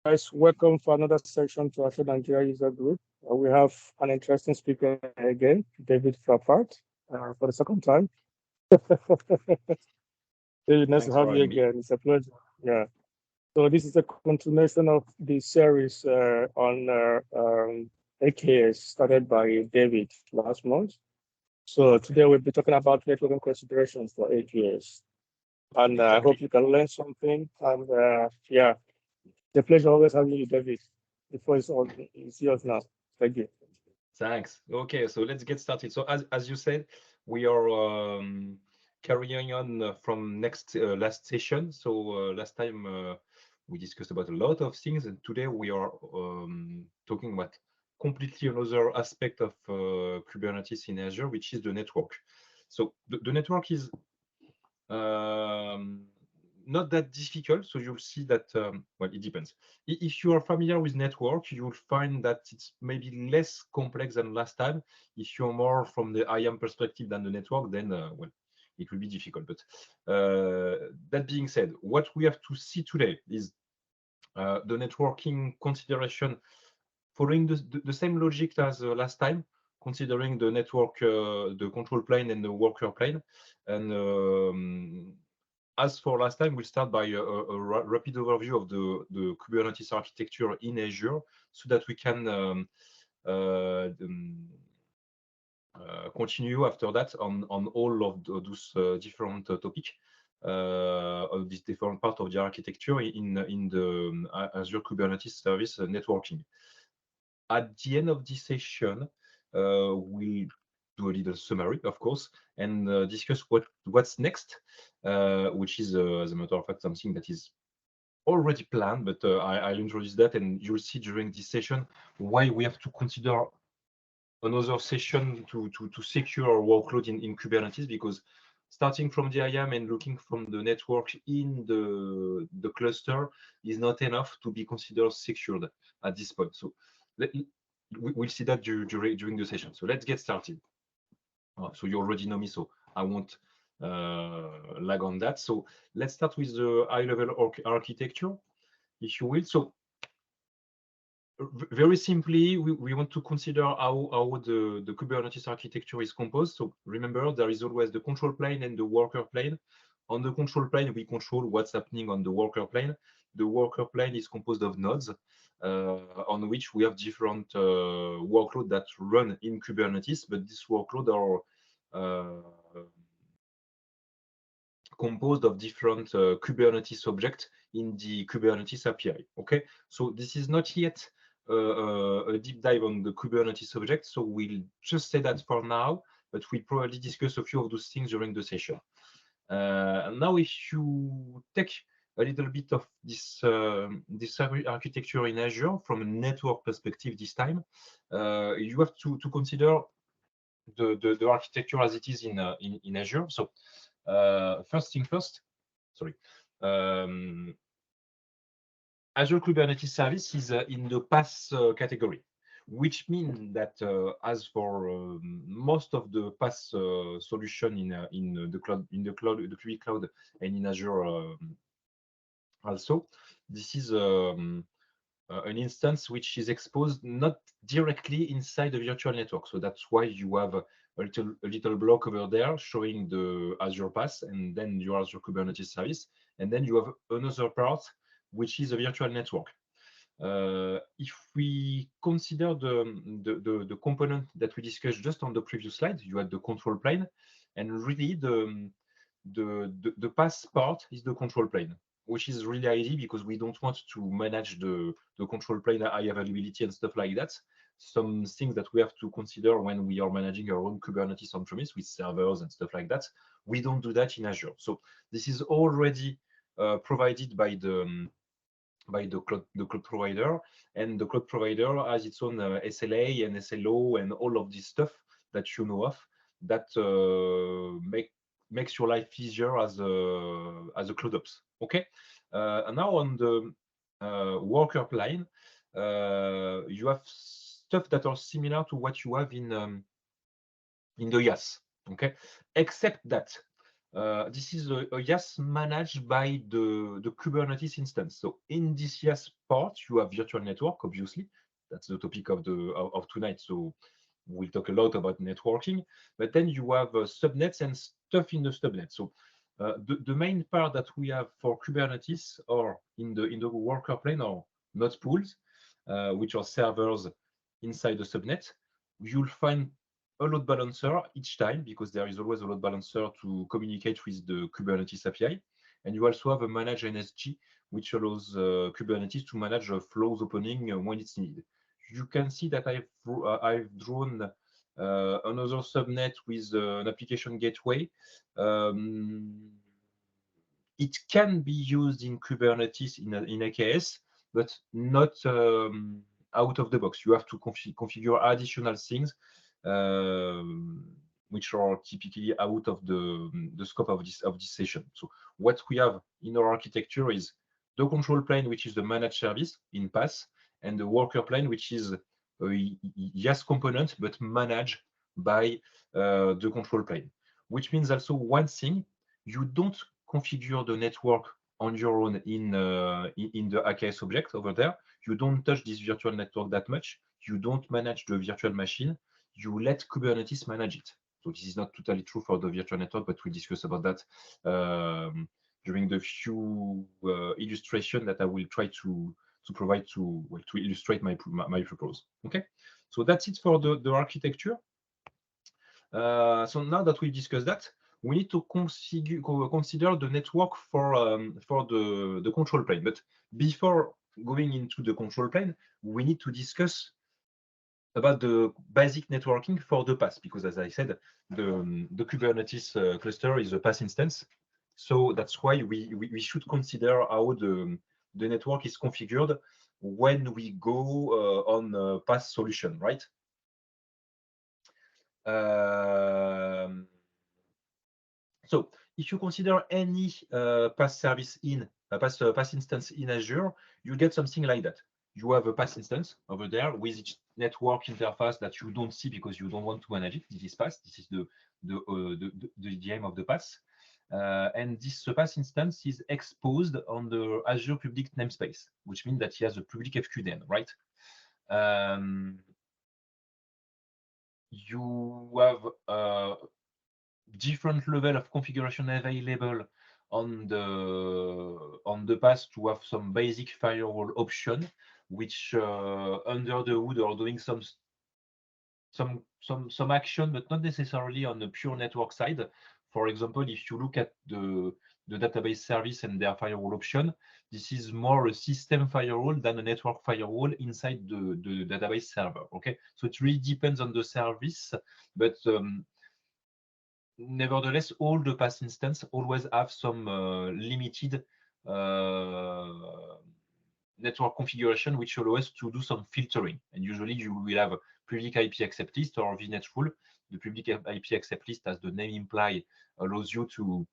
Guys, welcome for another section to Assured Nigeria User Group. We have an interesting speaker again, David Frappart, for the second time. David, nice to Thanks for have you having me. again. It's a pleasure. Yeah. So this is a continuation of the series on AKS started by David last month. So today we'll be talking about networking considerations for AKS. And I hope Exactly. you can learn something. And yeah, the pleasure always having you, David. Before it's yours now. Thank you. Thanks. Okay, so let's get started. So as you said, we are carrying on from last session. So last time we discussed about a lot of things, and today we are talking about completely another aspect of Kubernetes in Azure, which is the network. So the network is not that difficult. So you'll see that, well, it depends. If you are familiar with network, you'll find that it's maybe less complex than last time. If you're more from the IAM perspective than the network, then, well, it will be difficult. But that being said, what we have to see today is the networking consideration following the same logic as last time, considering the network, the control plane and the worker plane. And as for last time, we'll start by a rapid overview of the Kubernetes architecture in Azure so that we can continue after that on all of those different topics of this different part of the architecture in the Azure Kubernetes service networking. At the end of this session, we'll do a little summary, of course, and discuss what's next, which is, as a matter of fact, something that is already planned, but I'll introduce that, and you'll see during this session why we have to consider another session to secure our workload in Kubernetes, because starting from the IAM and looking from the network in the cluster is not enough to be considered secured at this point. So we'll see that during the session. So let's get started. So you already know me, so I won't lag on that. So let's start with the high-level architecture, if you will. So very simply, we want to consider how the Kubernetes architecture is composed. So remember, there is always the control plane and the worker plane. On the control plane, we control what's happening on the worker plane. The worker plane is composed of nodes on which we have different workloads that run in Kubernetes, but these workloads are composed of different Kubernetes objects in the Kubernetes API. Okay, so this is not yet a deep dive on the Kubernetes object, so we'll just say that for now, but we'll probably discuss a few of those things during the session. Now, if you take a little bit of this architecture in Azure from a network perspective this time, you have to consider the architecture as it is in Azure. So first thing first, sorry. Azure Kubernetes Service is in the PaaS category, which means that as for most of the PaaS solution in the cloud, the public cloud, and in Azure also, this is an instance which is exposed not directly inside the virtual network. So that's why you have a little block over there showing the Azure PaaS and then your Azure Kubernetes service, and then you have another part which is a virtual network. If we consider the component that we discussed just on the previous slide, you had the control plane, and really the PaaS part is the control plane, which is really ideal because we don't want to manage the control plane high availability and stuff like that. Some things that we have to consider when we are managing our own Kubernetes on-premise with servers and stuff like that. We don't do that in Azure. So this is already provided by the cloud provider, and the cloud provider has its own SLA and SLO and all of this stuff that you know of that makes your life easier as a cloud ops. Okay, and now on the worker plane, you have stuff that are similar to what you have in the IaaS. Okay, except that This is a IaaS managed by the Kubernetes instance. So in this IaaS part, you have virtual network, obviously. That's the topic of tonight. So we'll talk a lot about networking. But then you have subnets and stuff in the subnet. So the main part that we have for Kubernetes or in the worker plane are node pools, which are servers inside the subnet. You'll find a load balancer each time, because there is always a load balancer to communicate with the Kubernetes API. And you also have a manage NSG, which allows Kubernetes to manage flows opening when it's needed. You can see that I've drawn another subnet with an application gateway. It can be used in Kubernetes in AKS, but not out of the box. You have to configure additional things, which are typically out of the scope of this session. So what we have in our architecture is the control plane, which is the managed service in PaaS, and the worker plane, which is a IaaS component, but managed by the control plane. Which means also one thing, you don't configure the network on your own in the AKS object over there. You don't touch this virtual network that much. You don't manage the virtual machine. You let Kubernetes manage it. So this is not totally true for the virtual network, but we discuss about that during the few illustration that I will try to provide to illustrate my purpose. Okay, so that's it for the architecture. So now that we discussed that, we need to consider the network for the control plane. But before going into the control plane, we need to discuss about the basic networking for the PaaS, because as I said, the Kubernetes cluster is a PaaS instance. So that's why we should consider how the network is configured when we go on a PaaS solution, right? So if you consider any PaaS service in a PaaS instance in Azure, you get something like that. You have a PaaS instance over there with its network interface that you don't see because you don't want to manage it. This is PaaS. This is the aim of the PaaS. And this PaaS instance is exposed on the Azure public namespace, which means that he has a public FQDN, right? You have different level of configuration available on the PaaS to have some basic firewall option, which under the hood are doing some action, but not necessarily on the pure network side. For example, if you look at the database service and their firewall option, this is more a system firewall than a network firewall inside the database server. Okay, so it really depends on the service, but nevertheless, all the PaaS instance always have some limited network configuration, which allows to do some filtering. And usually you will have a public IP accept list or VNet rule. The public IP accept list, as the name implies, allows you to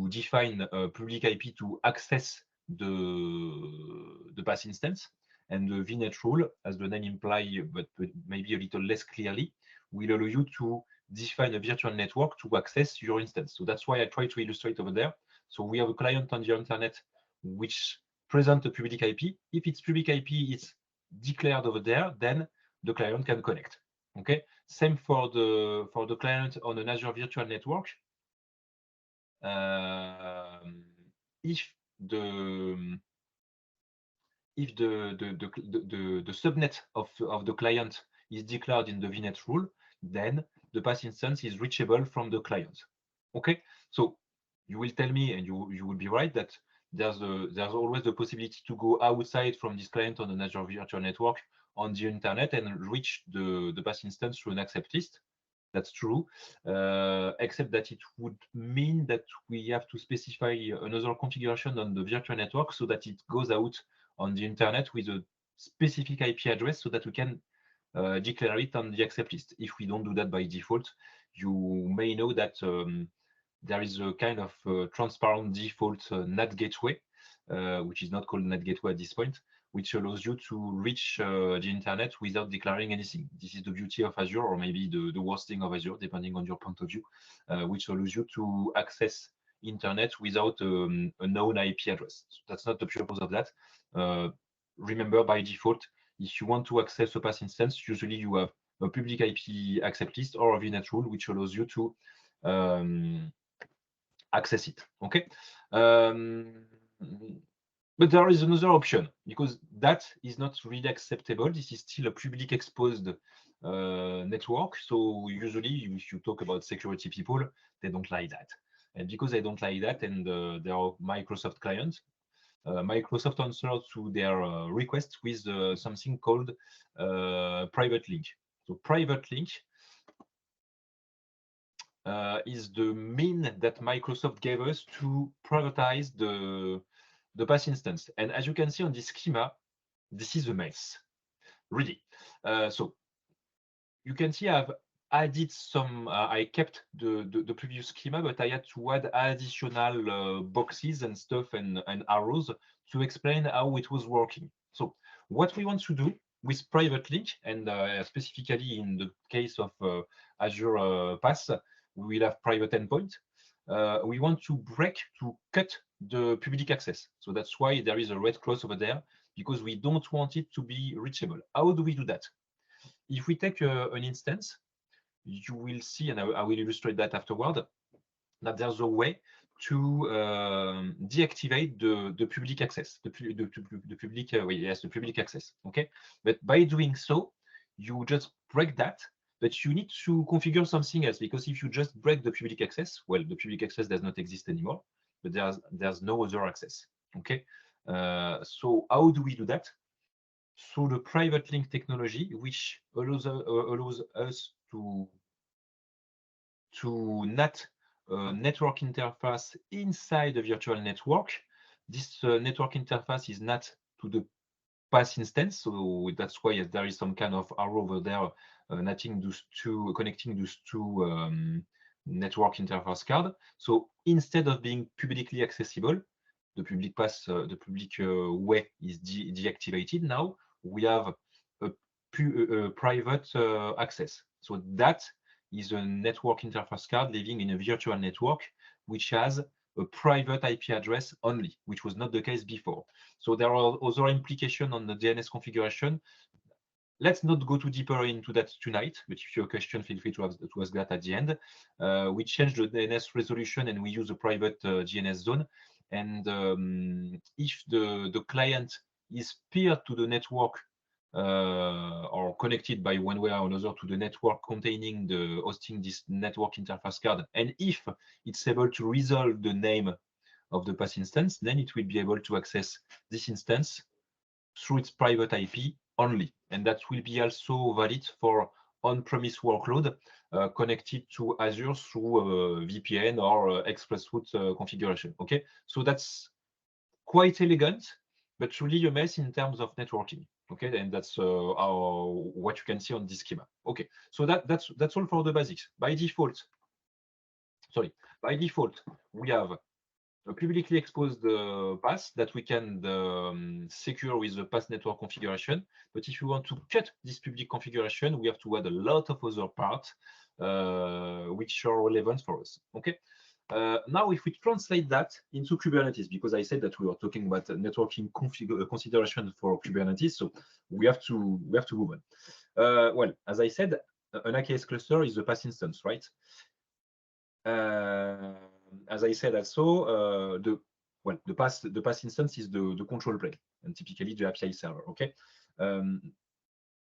define a public IP to access the PaaS instance. And the VNet rule, as the name implies, but maybe a little less clearly, will allow you to define a virtual network to access your instance. So that's why I try to illustrate over there. So we have a client on the internet which presents a public IP. If it's public IP, it's declared over there, then the client can connect. Okay. Same for the client on an Azure virtual network. If the subnet of the client is declared in the VNet rule, then the PaaS instance is reachable from the client. Okay, so you will tell me, and you will be right, that there's always the possibility to go outside from this client on an Azure virtual network on the internet and reach the PaaS instance through an accept list. That's true, except that it would mean that we have to specify another configuration on the virtual network so that it goes out on the internet with a specific IP address so that we can declare it on the accept list. If we don't do that by default, you may know that there is a kind of transparent default NAT gateway which is not called Net Gateway at this point, which allows you to reach the internet without declaring anything. This is the beauty of Azure, or maybe the worst thing of Azure, depending on your point of view, which allows you to access internet without a known IP address. So that's not the purpose of that. Remember, by default, if you want to access a PaaS instance, usually you have a public IP accept list or a VNet rule, which allows you to access it. Okay. But there is another option, because that is not really acceptable. This is still a public exposed network. So usually, if you talk about security people, they don't like that. And because they don't like that, and there are Microsoft clients, Microsoft answered to their request with something called private link. So private link is the mean that Microsoft gave us to privatize the PaaS instance. And as you can see on this schema, this is a mess, really. So you can see I've added some, I kept the previous schema, but I had to add additional boxes and stuff and arrows to explain how it was working. So what we want to do with private link, and specifically in the case of Azure PaaS, we will have private endpoint. We want to cut the public access. So that's why there is a red cross over there, because we don't want it to be reachable. How do we do that? If we take an instance, you will see, and I will illustrate that afterward, that there's a way to deactivate the public access, the public access. Okay, but by doing so, you just break that. But you need to configure something else, because if you just break the public access, well, the public access does not exist anymore, but there's no other access. Okay, so how do we do that? Through the private link technology, which allows us to NAT network interface inside the virtual network. This network interface is NAT to the PaaS instance, so that's why there is some kind of arrow over there connecting those two network interface card. So instead of being publicly accessible, the public PaaS, the public way is deactivated. Now we have a private access. So that is a network interface card living in a virtual network, which has a private IP address only, which was not the case before. So there are other implications on the DNS configuration. Let's not go too deeper into that tonight, but if you have a question, feel free to ask that at the end. We changed the DNS resolution and we use a private DNS zone. And if the client is peer to the network or connected by one way or another to the network containing the hosting this network interface card, and if it's able to resolve the name of the PaaS instance, then it will be able to access this instance through its private IP only. And that will be also valid for on-premise workload connected to Azure through VPN or express route configuration. Okay, so that's quite elegant, but really a mess in terms of networking. Okay, and that's what you can see on this schema. Okay, so that's all for the basics. By default, we have a publicly exposed PaaS that we can secure with the PaaS network configuration. But if you want to cut this public configuration, we have to add a lot of other parts which are relevant for us. Okay. Now, if we translate that into Kubernetes, because I said that we were talking about networking consideration for Kubernetes, so we have to move on. Well, as I said, an AKS cluster is a PaaS instance, right? As I said also, the PaaS instance is the control plane and typically the API server. Okay.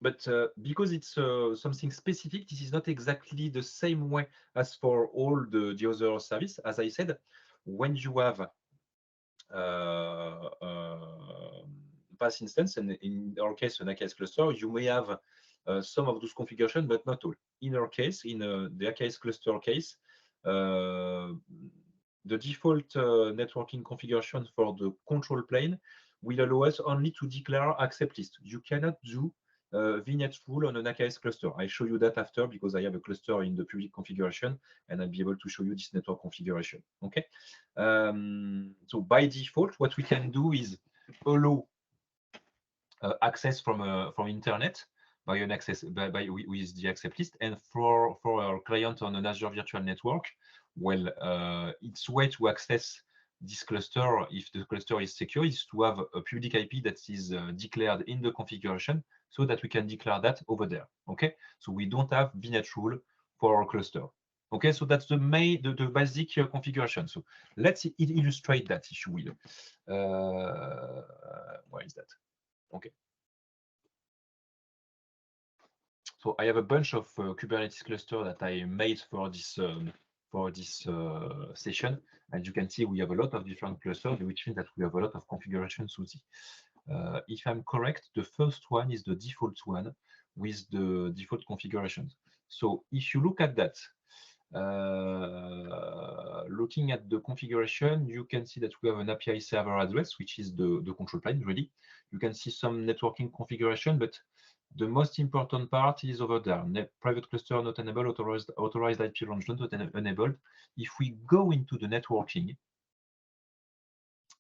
But because it's something specific, this is not exactly the same way as for all the other service. As I said, when you have PaaS instance, and in our case, an AKS cluster, you may have some of those configurations, but not all. In our case, in the AKS cluster case, the default networking configuration for the control plane will allow us only to declare accept list. You cannot do VNet rule on an AKS cluster. I show you that after because I have a cluster in the public configuration and I'll be able to show you this network configuration. Okay. So by default, what we can do is allow access from internet by an access with the accept list, and for our client on an Azure Virtual Network, well, its way to access this cluster, if the cluster is secure, is to have a public IP that is declared in the configuration, so that we can declare that over there. Okay, so we don't have VNet rule for our cluster. Okay, so that's the basic configuration. So let's illustrate that, if you will. Where is that? Okay. So I have a bunch of Kubernetes cluster that I made for this session. As you can see, we have a lot of different clusters, which means that we have a lot of configurations to see. If I'm correct, the first one is the default one with the default configurations. So if you look at that, looking at the configuration, you can see that we have an API server address, which is the control plane, really. You can see some networking configuration, but the most important part is over there. Private cluster not enabled, authorized IP range not enabled. If we go into the networking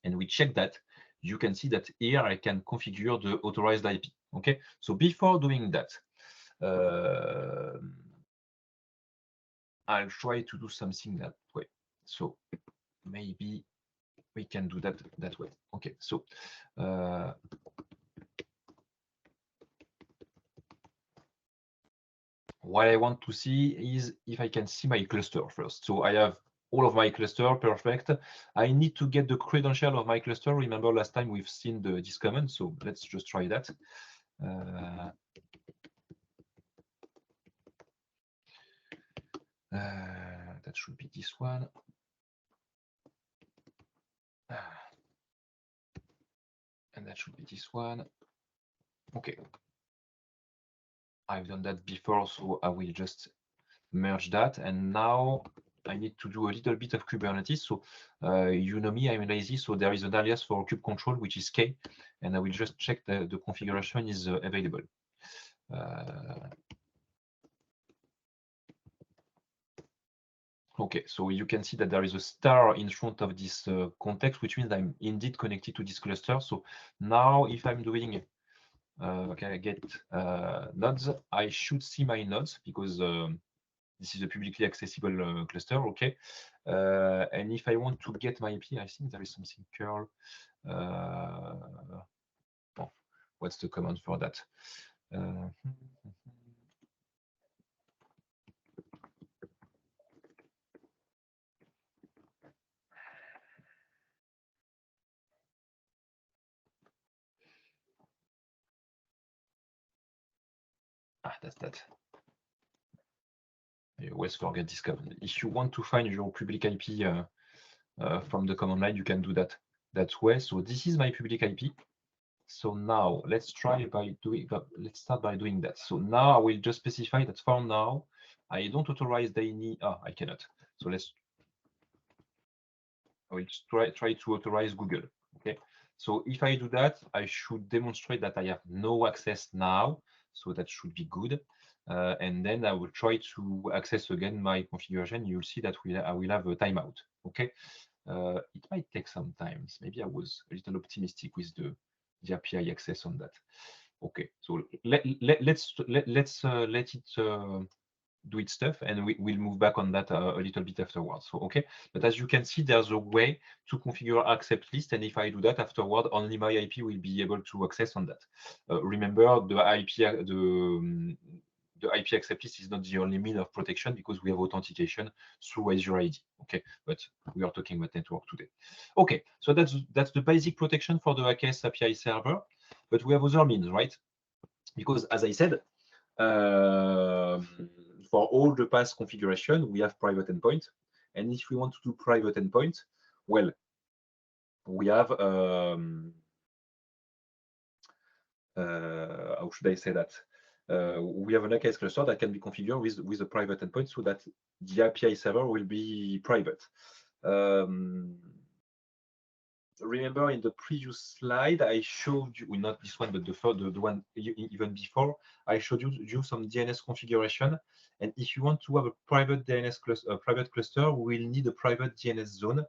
and we check that, you can see that here I can configure the authorized IP. Okay, so before doing that, I'll try to do something that way. So maybe we can do that way. Okay, so what I want to see is if I can see my cluster first. So I have all of my cluster, perfect. I need to get the credential of my cluster. Remember last time we've seen this command, so let's just try that. That should be this one. And that should be this one. Okay. I've done that before, so I will just merge that. And now I need to do a little bit of Kubernetes. So you know me, I'm lazy. So there is an alias for kube control, which is K. And I will just check the configuration is available. Okay, so you can see that there is a star in front of this context, which means I'm indeed connected to this cluster. So now if I'm doing okay, I get nodes, I should see my nodes because this is a publicly accessible cluster. Okay, and if I want to get my IP, I think there is something curl. Oh, what's the command for that? That's that. I always forget this command. If you want to find your public IP from the command line, you can do that way. So this is my public IP. So now let's try by doing. Let's start by doing that. So now I will just specify that for now I don't authorize any. I cannot. So I will try to authorize Google. Okay. So if I do that, I should demonstrate that I have no access now. So that should be good. And then I will try to access again my configuration. You'll see that I will have a timeout. Okay. It might take some time. Maybe I was a little optimistic with the API access on that. Okay. So let's let it do its stuff, and we'll move back on that a little bit afterwards. So okay, but as you can see, there's a way to configure accept list, and if I do that afterward, only my IP will be able to access on that. Remember, the IP accept list is not the only mean of protection because we have authentication through Azure ID. Okay, but we are talking about network today. Okay, so that's the basic protection for the AKS API server, but we have other means, right? Because as I said, for all the PaaS configuration, we have private endpoint. And if we want to do private endpoint, well, we have, how should I say that? We have an AKS cluster that can be configured with a private endpoint so that the API server will be private. remember in the previous slide, I showed you, well, not this one, but the one even before, I showed you some DNS configuration. And if you want to have a private DNS cluster, a private cluster, we will need a private DNS zone,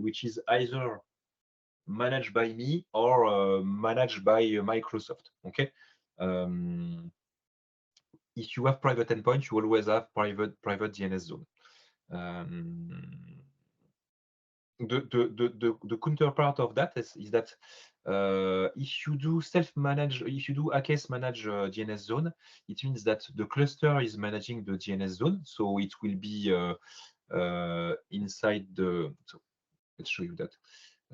which is either managed by me or managed by Microsoft. Okay. If you have private endpoints, you always have private DNS zone. The counterpart of that is that if you do self-manage, if you do AKS manage DNS zone, it means that the cluster is managing the DNS zone, so it will be inside the. So let's show you that.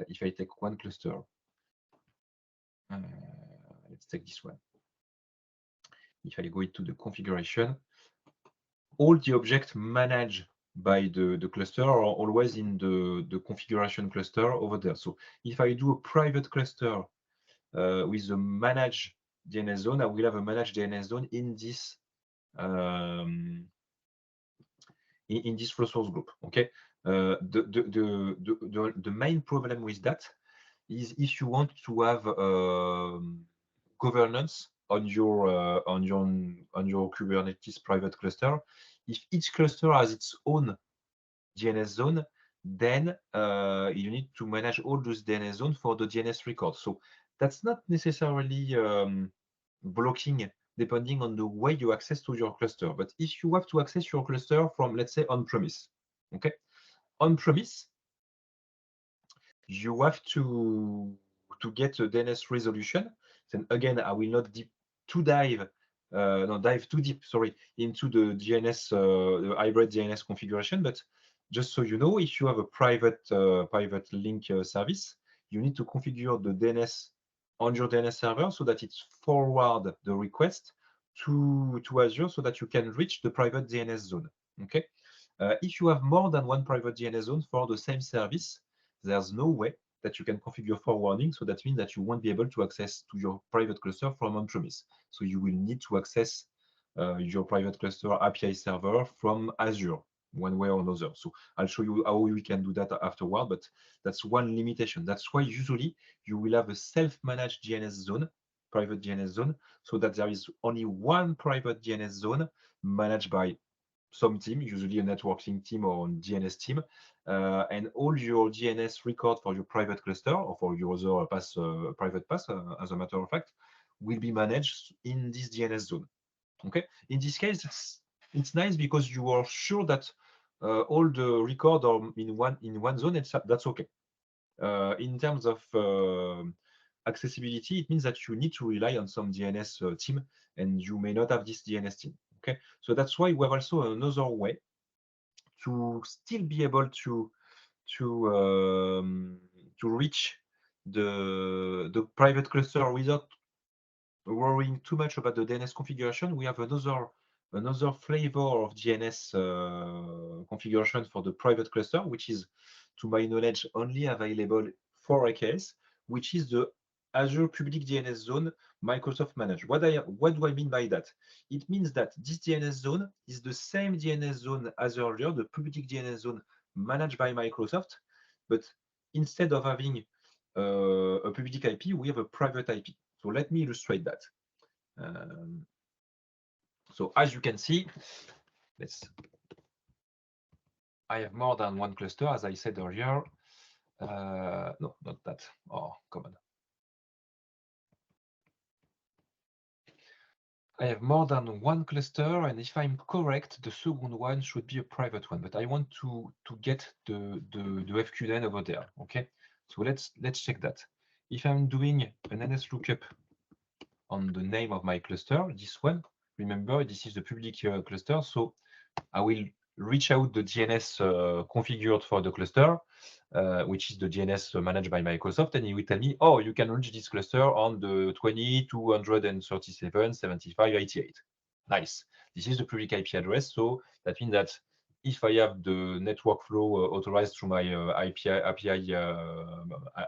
If I take one cluster, let's take this one. If I go into the configuration, all the objects managed by the cluster are always in the configuration cluster over there. So if I do a private cluster with a managed DNS zone, I will have a managed DNS zone in this resource group. Okay. The main problem with that is if you want to have governance on your Kubernetes private cluster, if each cluster has its own DNS zone, then you need to manage all those DNS zones for the DNS record. So that's not necessarily blocking depending on the way you access to your cluster. But if you have to access your cluster from, let's say, on-premise, okay, on-premise, you have to get a DNS resolution. Then again, I will not dive too deep, sorry, into the DNS, the hybrid DNS configuration. But just so you know, if you have a private link service, you need to configure the DNS on your DNS server so that it forward the request to Azure so that you can reach the private DNS zone. Okay. If you have more than one private DNS zone for the same service, there's no way that you can configure forwarding. So that means that you won't be able to access to your private cluster from on-premise. So you will need to access your private cluster API server from Azure, one way or another. So I'll show you how we can do that afterward, but that's one limitation. That's why usually you will have a self-managed DNS zone, private DNS zone, so that there is only one private DNS zone managed by some team, usually a networking team or a DNS team, and all your DNS record for your private cluster or for your other private path, as a matter of fact, will be managed in this DNS zone. Okay. In this case, it's nice because you are sure that all the record are in one zone, and that's okay. In terms of accessibility, it means that you need to rely on some DNS team, and you may not have this DNS team. Okay, so that's why we have also another way to still be able to reach the private cluster without worrying too much about the DNS configuration. We have another flavor of DNS configuration for the private cluster, which is, to my knowledge, only available for AKS, which is the Azure Public DNS Zone Microsoft Managed. What do I mean by that? It means that this DNS zone is the same DNS zone as earlier, the Public DNS Zone managed by Microsoft, but instead of having a public IP, we have a private IP. So let me illustrate that. So as you can see, I have more than one cluster, as I said earlier. No, not that. Oh, come on. I have more than one cluster, and if I'm correct, the second one should be a private one. But I want to get the FQDN over there. Okay, so let's check that. If I'm doing an NS lookup on the name of my cluster, this one, remember this is the public cluster, so I will reach out the DNS configured for the cluster, which is the DNS managed by Microsoft, and it will tell me, oh, you can reach this cluster on the 20.237.75.88. Nice. This is the public IP address, so that means that if I have the network flow authorized through my API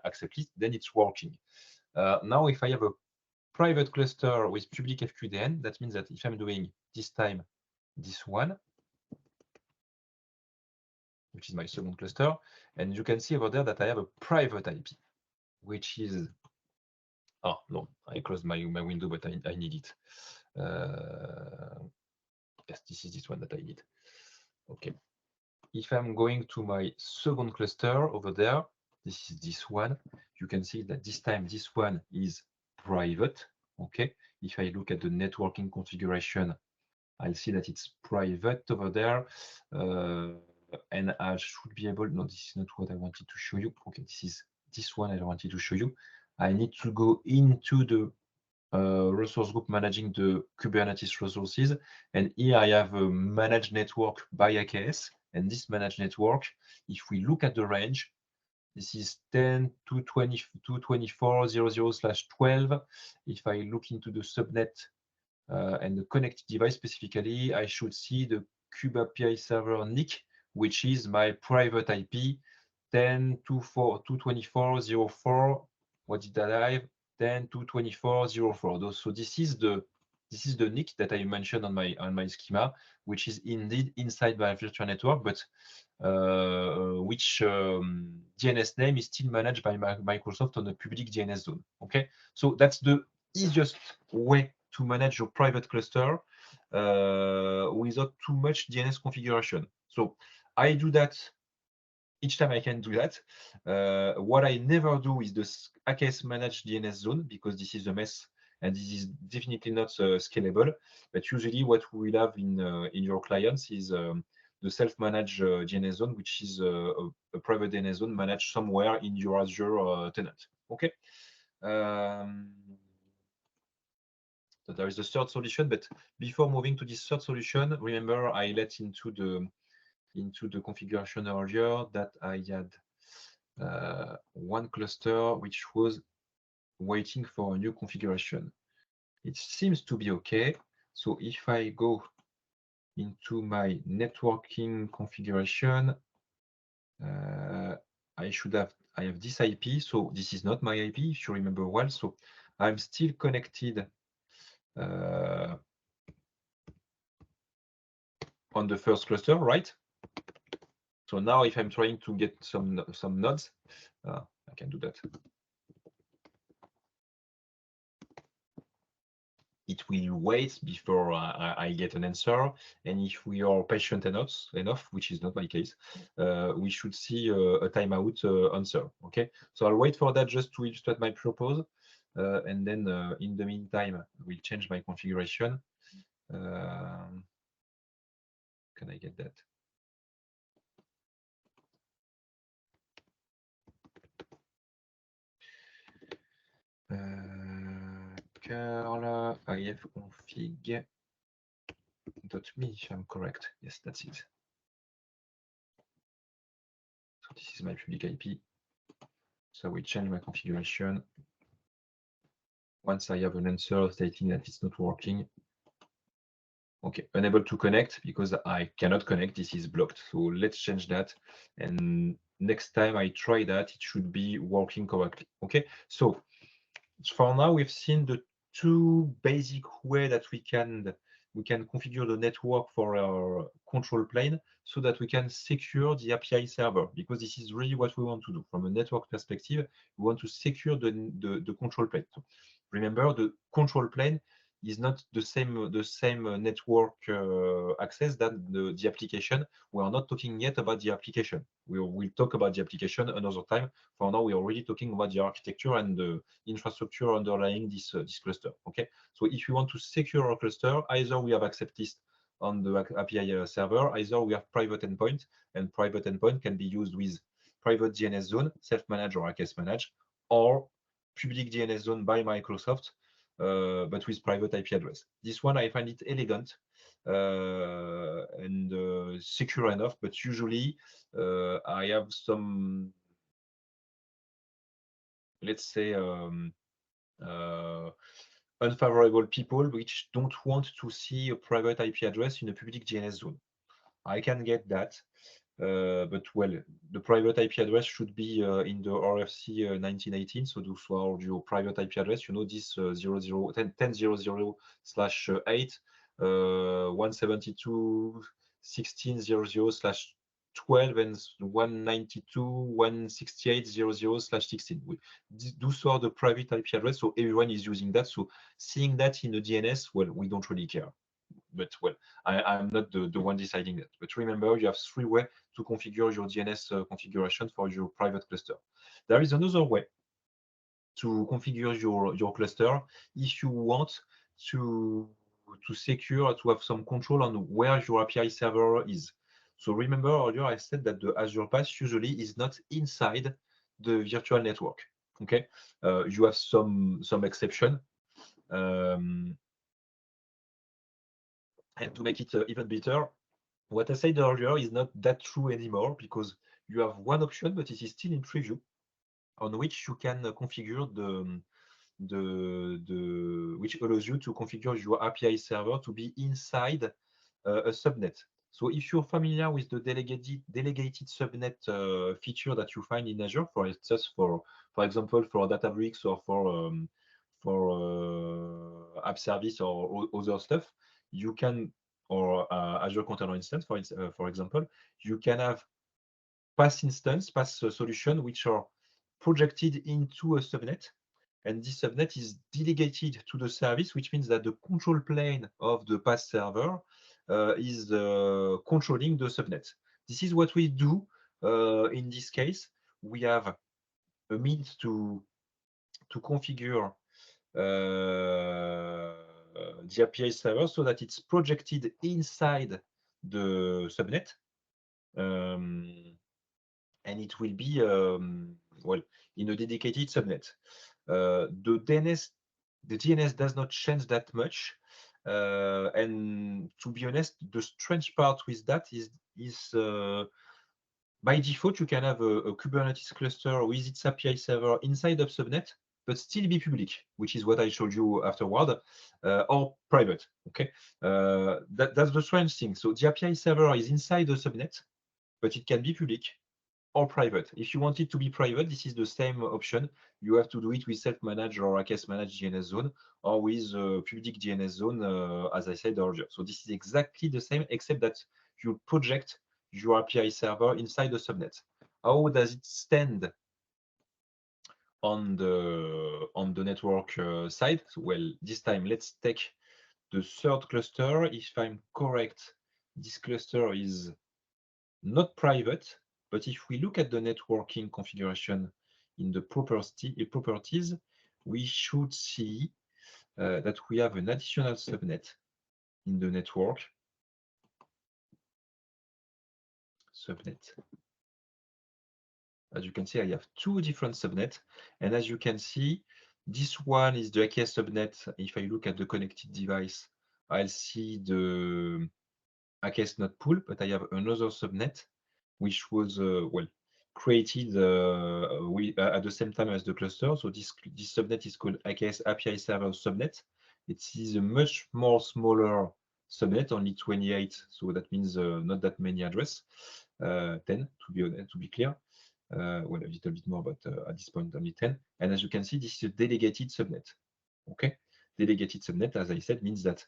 accept list, then it's working. Now, if I have a private cluster with public FQDN, that means that if I'm doing this time this one, which is my second cluster. And you can see over there that I have a private IP, which is, oh no, I closed my window, but I need it. Yes, this is this one that I need. Okay. If I'm going to my second cluster over there, this is this one. You can see that this time this one is private. Okay. If I look at the networking configuration, I'll see that it's private over there. And I should be able, no, this is not what I wanted to show you. Okay, this is this one I wanted to show you. I need to go into the resource group managing the Kubernetes resources. And here I have a managed network by AKS. And this managed network, if we look at the range, this is 10.224.00/12. If I look into the subnet and the connected device specifically, I should see the Kube API server NIC, which is my private IP 10.224.04. What did I have? 10.224.04. So this is the NIC that I mentioned on my schema, which is indeed inside my virtual network, but which DNS name is still managed by Microsoft on a public DNS zone. Okay, so that's the easiest way to manage your private cluster without too much DNS configuration. So I do that each time I can do that. What I never do is the AKS managed DNS zone, because this is a mess and this is definitely not scalable. But usually what we will have in your clients is the self-managed DNS zone, which is a private DNS zone managed somewhere in your Azure tenant. Okay. So there is a third solution, but before moving to this third solution, remember I let into the configuration earlier that I had one cluster which was waiting for a new configuration. It seems to be okay. So if I go into my networking configuration, I have this IP. So this is not my IP, if you remember well. So I'm still connected on the first cluster, right? So now if I'm trying to get some nodes, I can do that. It will wait before I get an answer. And if we are patient enough, which is not my case, we should see a timeout answer. Okay, so I'll wait for that just to illustrate my purpose. And then in the meantime, we'll change my configuration. Can I get that? Curl ifconfig.me, if I'm correct. Yes, that's it. So this is my public IP. So we change my configuration. Once I have an answer stating that it's not working. Okay, unable to connect because I cannot connect. This is blocked. So let's change that. And next time I try that, it should be working correctly. Okay, so for now, we've seen the two basic ways that we can configure the network for our control plane so that we can secure the API server, because this is really what we want to do. From a network perspective, we want to secure the control plane. So remember, the control plane is not the same network access than the application. We are not talking yet about the application. We will talk about the application another time. For now, we are already talking about the architecture and the infrastructure underlying this cluster. Okay, so if you want to secure our cluster, either we have acceptist on the API server, either we have private endpoint, and private endpoint can be used with private DNS zone, self-managed or AKS managed, or public DNS zone by Microsoft, but with private IP address. This one, I find it elegant and secure enough, but usually I have some, let's say, unfavorable people which don't want to see a private IP address in a public DNS zone. I can get that. But well, the private IP address should be in the RFC 1918. So those are your private IP address. You know, this 10.0.0/8, 172.16.00/. 12 and 192.168.00/16. Those are the private IP address, so everyone is using that. So seeing that in the DNS, well, we don't really care. But well, I'm not the one deciding that. But remember, you have 3 ways to configure your DNS configuration for your private cluster. There is another way to configure your cluster if you want to secure, to have some control on where your API server is. So remember earlier I said that the Azure Pass usually is not inside the virtual network. Okay, you have some exception. And to make it even better, what I said earlier is not that true anymore, because you have one option, but it is still in preview, on which you can configure which allows you to configure your API server to be inside a subnet. So if you're familiar with the delegated subnet feature that you find in Azure, for instance, for example, for Databricks or for app service or other stuff, you can, or Azure Container Instance, for example, you can have pass solution which are projected into a subnet, and this subnet is delegated to the service, which means that the control plane of the PaaS server is controlling the subnet. This is what we do in this case. We have a means to configure the API server so that it's projected inside the subnet. And it will be well, in a dedicated subnet. The DNS does not change that much, and to be honest, the strange part with that is by default you can have a Kubernetes cluster with its API server inside of subnet, but still be public, which is what I showed you afterward, or private. Okay, that's the strange thing. So the API server is inside the subnet, but it can be public or private. If you want it to be private, this is the same option. You have to do it with self-managed or AKS managed DNS zone, or with public DNS zone, as I said earlier. So this is exactly the same, except that you project your API server inside the subnet. How does it stand on the network side? So, well, this time let's take the third cluster. If I'm correct, this cluster is not private, but if we look at the networking configuration in the properties, we should see that we have an additional subnet in the network. Subnet. As you can see, I have 2 different subnets, and as you can see, this one is the AKS subnet. If I look at the connected device, I'll see the AKS node pool, but I have another subnet which was well created at the same time as the cluster. So this subnet is called AKS API Server Subnet. It is a much more smaller subnet, only 28. So that means not that many addresses, 10 to be clear. Well, a little bit more, but at this point only 10. And as you can see, this is a delegated subnet. Okay, delegated subnet, as I said, means that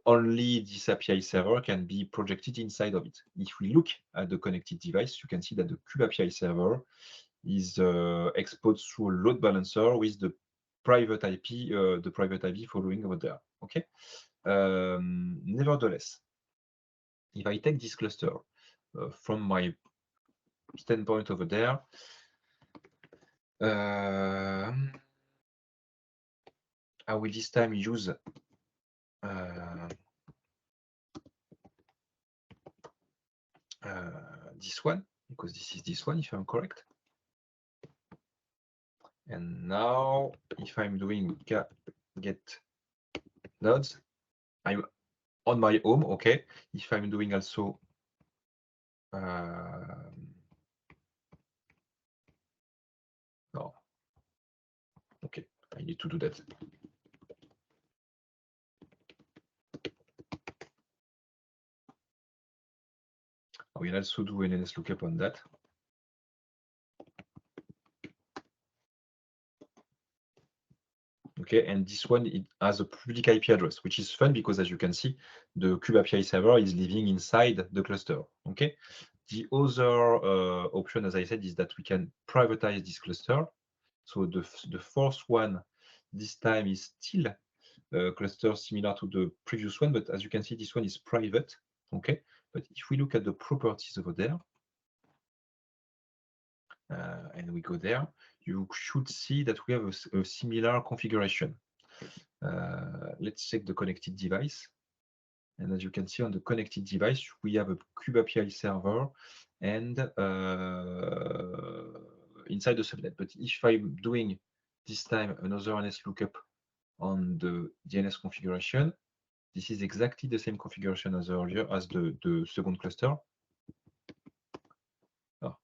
only this API server can be projected inside of it. If we look at the connected device, you can see that the Kube API server is exposed through a load balancer with the private IP following over there. Okay. Nevertheless, if I take this cluster from my standpoint over there, I will this time use this one, because this is this one, if I'm correct. And now, if I'm doing get nodes, I'm on my home. Okay. If I'm doing also no. Okay, I need to do that. I will also do an NS lookup on that. Okay, and this one, it has a public IP address, which is fun because, as you can see, the Kube API server is living inside the cluster. Okay, The other option, as I said, is that we can privatize this cluster. So the fourth one this time is still a cluster similar to the previous one, but as you can see, this one is private. Okay, but if we look at the properties over there, and we go there, you should see that we have a similar configuration. Let's check the connected device. And as you can see on the connected device, we have a Kube API server and inside the subnet. But if I'm doing this time another NS lookup on the DNS configuration, this is exactly the same configuration as earlier, as the second cluster. Oh.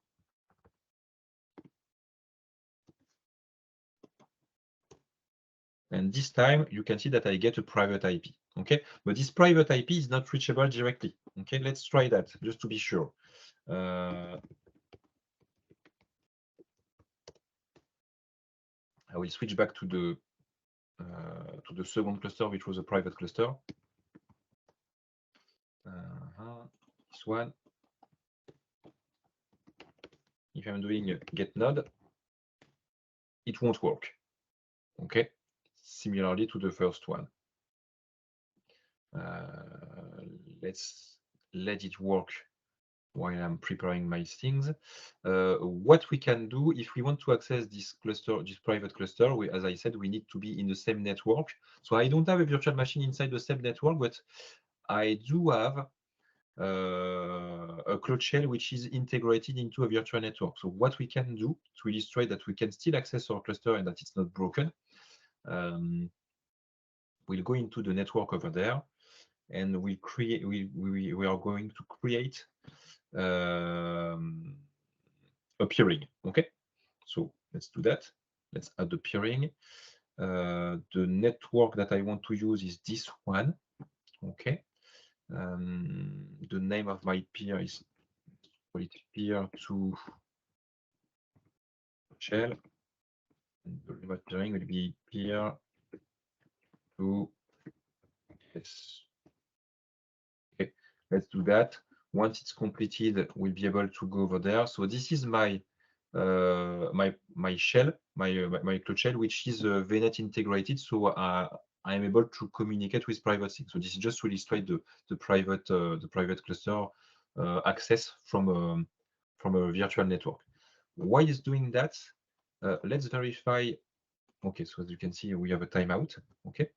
And this time you can see that I get a private IP. Okay, but this private IP is not reachable directly. Okay, let's try that just to be sure. I will switch back to the second cluster, which was a private cluster. This one. If I'm doing get node, it won't work. Okay, similarly to the first one. Let's let it work while I'm preparing my things. What we can do if we want to access this cluster, this private cluster, as I said, we need to be in the same network. So I don't have a virtual machine inside the same network, but I do have a Cloud Shell which is integrated into a virtual network. So what we can do to illustrate that we can still access our cluster and that it's not broken, we'll go into the network over there, and we are going to create a peering. Okay, so let's do that. Let's add the peering. The network that I want to use is this one. Okay. The name of my peer is peer to shell. And the remote peering will be peer to yes. Okay, let's do that. Once it's completed, we'll be able to go over there. So this is my my shell, my Cloud Shell, which is VNet integrated. So I am able to communicate with private things. So this is just to illustrate the private cluster access from a virtual network. Why is doing that? Let's verify. Okay, so as you can see, we have a timeout. Okay.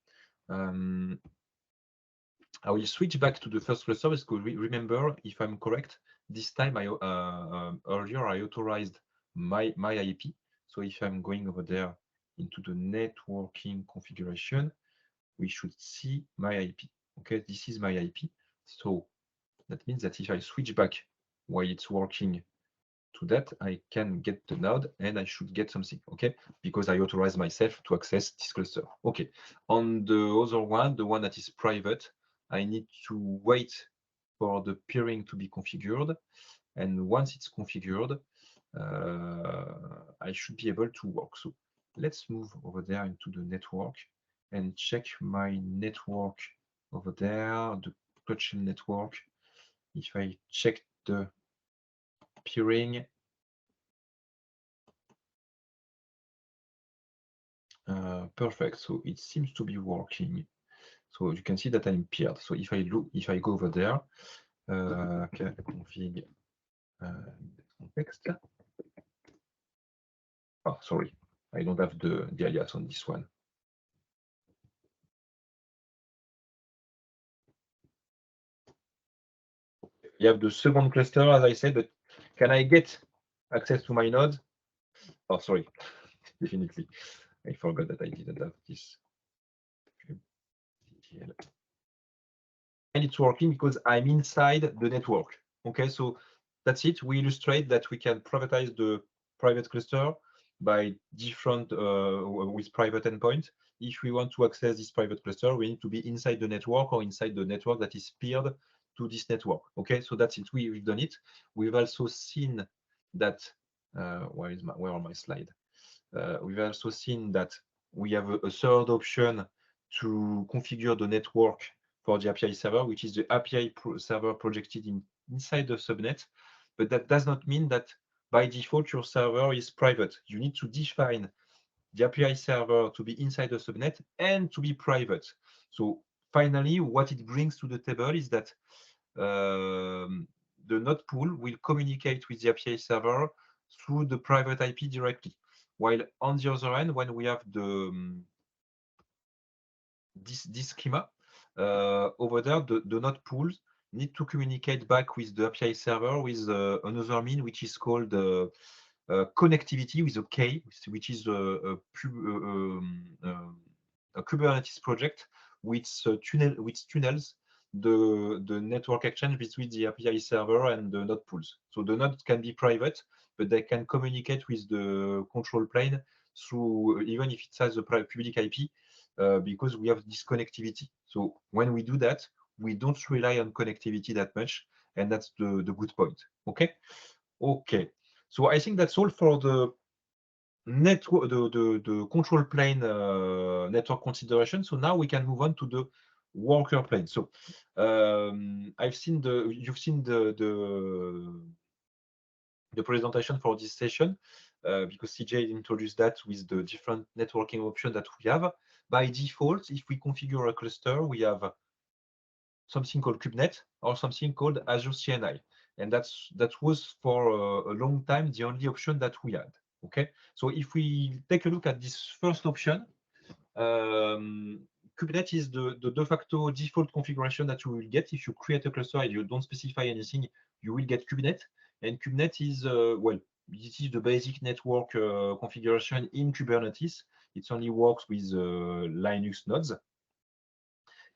I will switch back to the first cluster because remember, if I'm correct, this time earlier I authorized my IP. So if I'm going over there into the networking configuration, we should see my IP. Okay, this is my IP. So that means that if I switch back while it's working to that, I can get the node and I should get something. Okay, because I authorize myself to access this cluster. Okay, on the other one, the one that is private, I need to wait for the peering to be configured. And once it's configured, I should be able to work. So let's move over there into the network and check my network over there, the Cloud Shell network. If I check the peering, perfect. So it seems to be working. So you can see that I'm peered. So if I go over there, config context. Oh, sorry, I don't have the alias on this one. You have the second cluster, as I said, but can I get access to my node? Oh, sorry, definitely. I forgot that I didn't have this. And it's working because I'm inside the network. Okay, so that's it. We illustrate that we can privatize the private cluster by different with private endpoint. If we want to access this private cluster, we need to be inside the network or inside the network that is peered to this network. Okay, so that's it. We've done it. We've also seen that where are my slide? We've also seen that we have a third option to configure the network for the API server, which is the API server projected inside the subnet. but that does not mean that by default your server is private. You need to define the API server to be inside the subnet and to be private. So finally, what it brings to the table is that the node pool will communicate with the API server through the private IP directly. While on the other end, when we have this schema, over there, the node pools need to communicate back with the API server with another mean, which is called connectivity with a K, which is a Kubernetes project which tunnels the network exchange between the API server and the node pools. So the nodes can be private, but they can communicate with the control plane through, even if it has a public IP, because we have this connectivity. So when we do that, we don't rely on connectivity that much, and that's the good point. Okay. So I think that's all for the network, the control plane network consideration. So now we can move on to the worker plane. So you've seen the presentation for this session, because CJ introduced that with the different networking options that we have. By default, if we configure a cluster, we have something called KubeNet or something called Azure CNI. And that was for a long time the only option that we had. Okay, so if we take a look at this first option, KubeNet is the de facto default configuration that you will get if you create a cluster and you don't specify anything. You will get KubeNet, and KubeNet is well, this is the basic network configuration in Kubernetes. It only works with Linux nodes,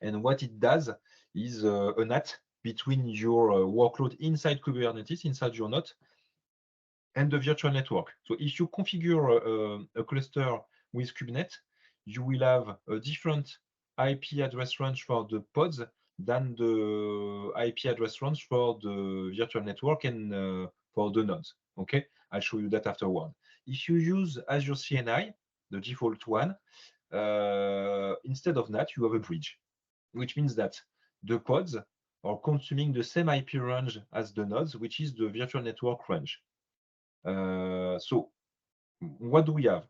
and what it does is a NAT between your workload inside Kubernetes, inside your node, and the virtual network. So if you configure a cluster with KubeNet, you will have a different IP address range for the pods than the IP address range for the virtual network and for the nodes. Okay, I'll show you that afterward. If you use Azure CNI, the default one, instead of NAT, you have a bridge, which means that the pods are consuming the same IP range as the nodes, which is the virtual network range. So what do we have?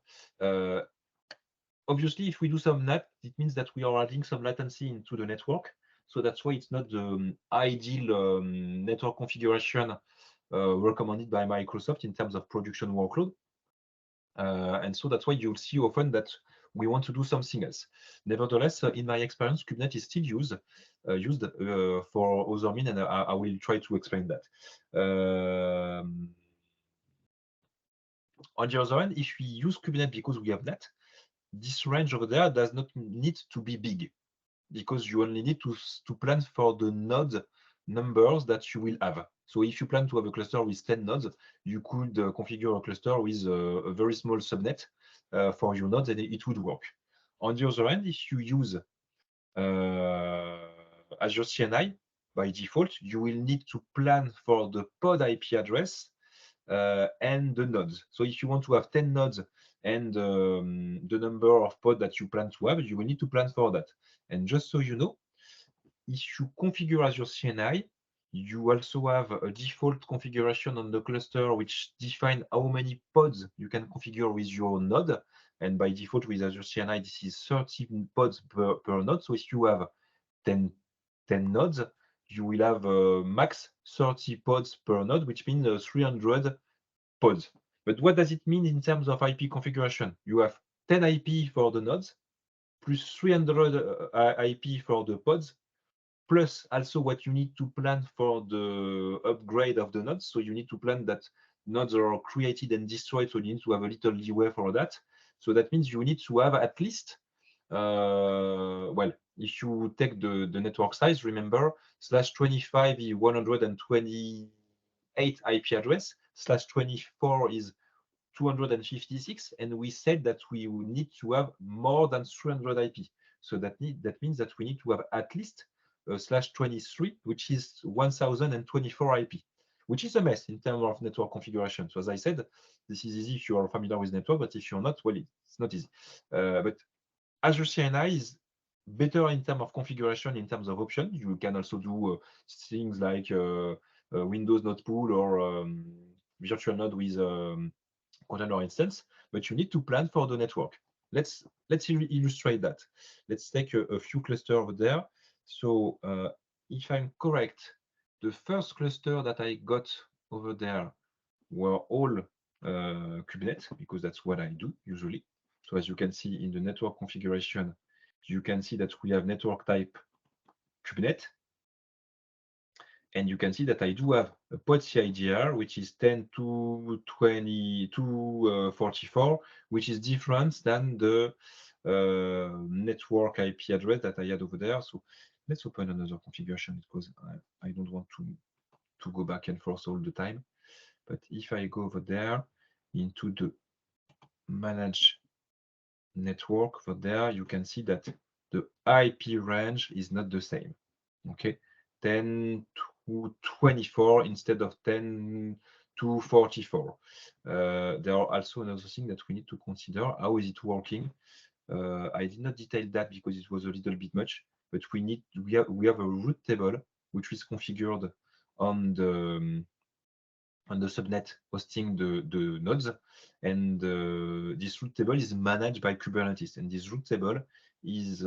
Obviously, if we do some NAT, it means that we are adding some latency into the network. So that's why it's not the ideal network configuration recommended by Microsoft in terms of production workload. And so that's why you'll see often that we want to do something else. Nevertheless, in my experience, KubeNet is still used for other means, and I will try to explain that. On the other hand, if we use KubeNet because we have NAT, this range over there does not need to be big, because you only need to plan for the node numbers that you will have. So if you plan to have a cluster with 10 nodes, you could configure a cluster with a very small subnet for your nodes, and it would work. On the other hand, if you use Azure CNI, by default, you will need to plan for the pod IP address and the nodes. So if you want to have 10 nodes and the number of pods that you plan to have, you will need to plan for that. And just so you know, if you configure Azure CNI, you also have a default configuration on the cluster which defines how many pods you can configure with your node. And by default with Azure CNI, this is 13 pods per node. So if you have 10 nodes, you will have max 30 pods per node, which means 300 pods. But what does it mean in terms of IP configuration? You have 10 IP for the nodes, plus 300 IP for the pods, plus also what you need to plan for the upgrade of the nodes. So you need to plan that nodes are created and destroyed, so you need to have a little leeway for that. So that means you need to have at least, well, if you take the network size, remember, /25 is 128 IP address, /24 is 256, and we said that we will need to have more than 300 IP. So that means that we need to have at least /23, which is 1024 IP, which is a mess in terms of network configuration. So as I said, this is easy if you are familiar with network, but if you're not, well, it's not easy. But Azure CNI is better in terms of configuration, in terms of options. You can also do things like Windows node pool or virtual node with container instance, but you need to plan for the network. Let's illustrate that. Let's take a few clusters over there. So if I'm correct, the first cluster that I got over there were all Kubernetes, because that's what I do usually. So as you can see in the network configuration, you can see that we have network type Kubernetes. And you can see that I do have a pod CIDR, which is 10.2.20.244, which is different than the network IP address that I had over there. So let's open another configuration, because I don't want to go back and forth all the time. But if I go over there into the manage network over there, you can see that the IP range is not the same. Okay, 10 to 24 instead of 10 to 44. There are also another thing that we need to consider. How is it working? I did not detail that because it was a little bit much, but we have a root table which is configured on the subnet hosting the nodes, and this root table is managed by Kubernetes, and this root table is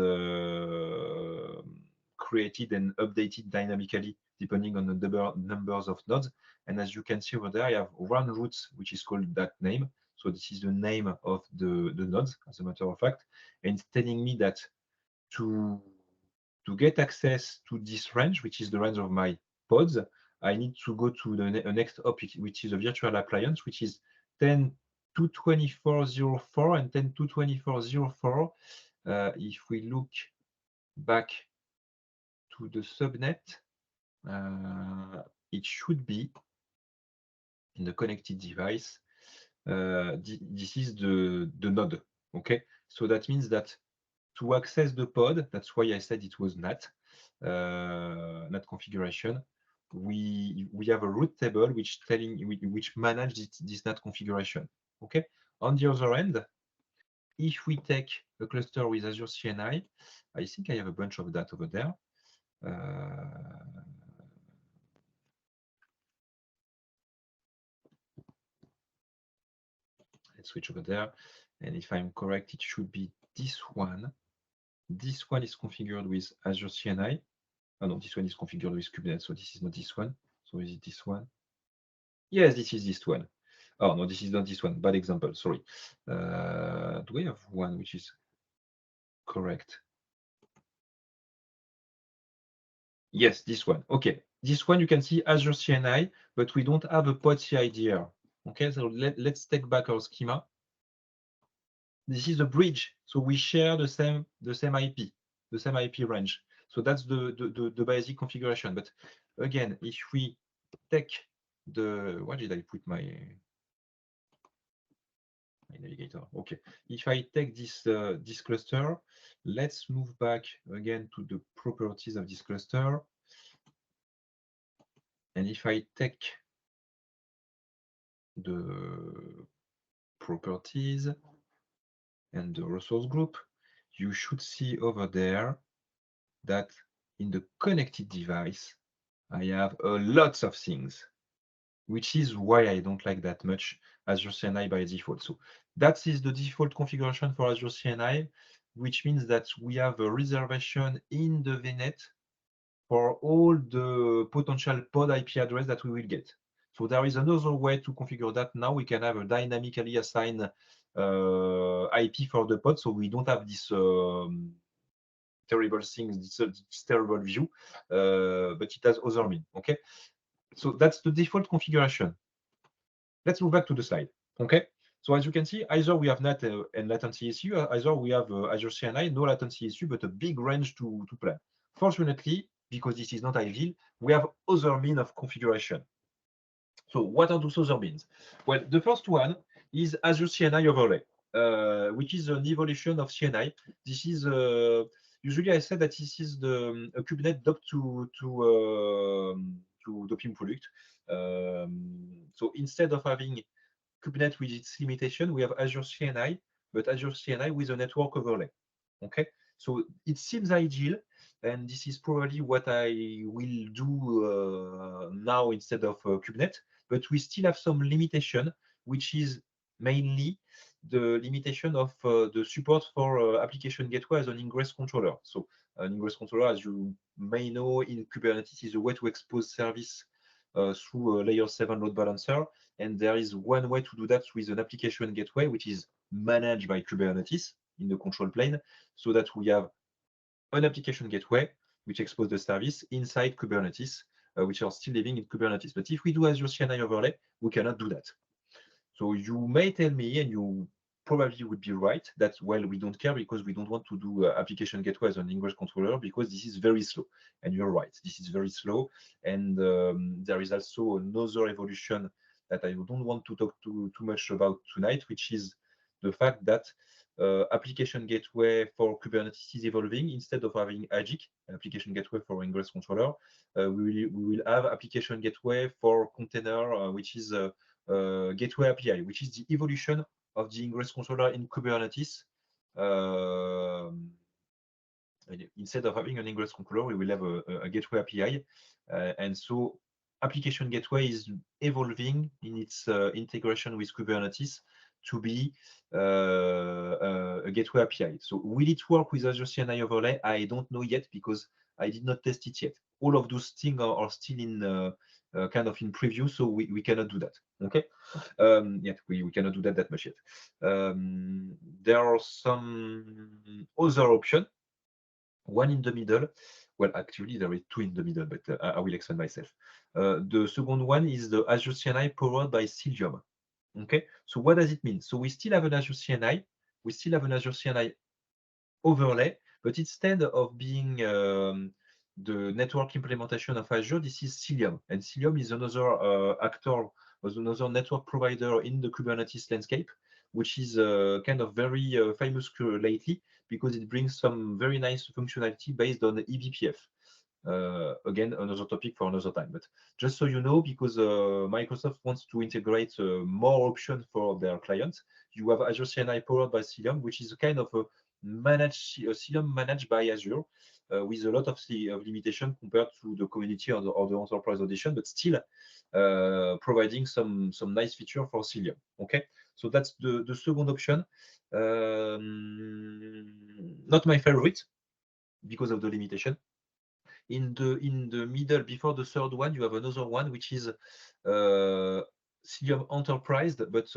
created and updated dynamically depending on the numbers of nodes. And as you can see over there, I have one root which is called that name. So this is the name of the nodes, as a matter of fact, and it's telling me that to get access to this range, which is the range of my pods, I need to go to the next hop, which is a virtual appliance, which is 10.2.24.04 and 10.2.24.04. If we look back to the subnet, it should be in the connected device. This is the node. Okay, so that means that to access the pod, that's why I said it was NAT configuration. We have a root table which manages this NAT configuration. Okay. On the other end, if we take a cluster with Azure CNI, I think I have a bunch of that over there. Let's switch over there, and if I'm correct, it should be this one. This one is configured with Azure CNI. Oh no, this one is configured with Kubernetes, so this is not this one. So is it this one? Yes, this is this one. Oh no, this is not this one. Bad example, sorry. Do we have one which is correct? Yes, this one. Okay, this one you can see Azure CNI, but we don't have a pod CIDR. Okay, so let's take back our schema. This is a bridge, so we share the same IP, the same IP range. So that's the basic configuration. But again, if we take where did I put my navigator? Okay, if I take this cluster, let's move back again to the properties of this cluster. And if I take the properties and the resource group, you should see over there that in the connected device, I have a lot of things, which is why I don't like that much Azure CNI by default. So that is the default configuration for Azure CNI, which means that we have a reservation in the VNet for all the potential pod IP address that we will get. So there is another way to configure that. Now we can have a dynamically assigned IP for the pod, so we don't have this terrible things, this terrible view, but it has other mean. Okay, so that's the default configuration. Let's move back to the slide. Okay, so as you can see, either we have NAT and latency issue, either we have Azure CNI, no latency issue, but a big range to plan. Fortunately, because this is not ideal, we have other means of configuration. So what are those other means? Well, the first one is Azure CNI overlay, which is an evolution of CNI. This is usually I said that this is the Kubernetes docked to Dopium product. So instead of having Kubernetes with its limitation, we have Azure CNI, but Azure CNI with a network overlay. Okay, So it seems ideal, and this is probably what I will do now instead of Kubernetes, but we still have some limitation, which is mainly the limitation of the support for application gateway as an ingress controller. So an ingress controller, as you may know, in Kubernetes is a way to expose service through a layer 7 load balancer. And there is one way to do that with an application gateway, which is managed by Kubernetes in the control plane, so that we have an application gateway which exposes the service inside Kubernetes, which are still living in Kubernetes. But if we do Azure CNI overlay, we cannot do that. So you may tell me, and you probably would be right, that, well, we don't care because we don't want to do application gateway as an ingress controller because this is very slow. And you're right, this is very slow. And there is also another evolution that I don't want to talk too much about tonight, which is the fact that application gateway for Kubernetes is evolving. Instead of having AGIC, an application gateway for ingress controller, we will have application gateway for container, which is gateway API, which is the evolution of the ingress controller in Kubernetes. Instead of having an ingress controller, we will have a gateway API. And so application gateway is evolving in its integration with Kubernetes to be a gateway API. So will it work with Azure CNI overlay? I don't know yet because I did not test it yet. All of those things are still in kind of in preview, so we cannot do that. Okay, yet we cannot do that much yet. There are some other options. One in the middle. Well, actually, there are two in the middle, but I will explain myself. The second one is the Azure CNI powered by Cilium. Okay, so what does it mean? So we still have an Azure CNI, we still have an Azure CNI overlay, but instead of being the network implementation of Azure, this is Cilium. And Cilium is another actor, was another network provider in the Kubernetes landscape, which is kind of very famous lately because it brings some very nice functionality based on eBPF. Again, another topic for another time. But just so you know, because Microsoft wants to integrate more options for their clients, you have Azure CNI powered by Cilium, which is a kind of a Cilium managed by Azure with a lot of limitation compared to the community or the enterprise edition, but still providing some nice feature for Cilium. Okay, so that's the second option. Not my favorite because of the limitation. In the middle, before the third one, you have another one which is Cilium Enterprise, but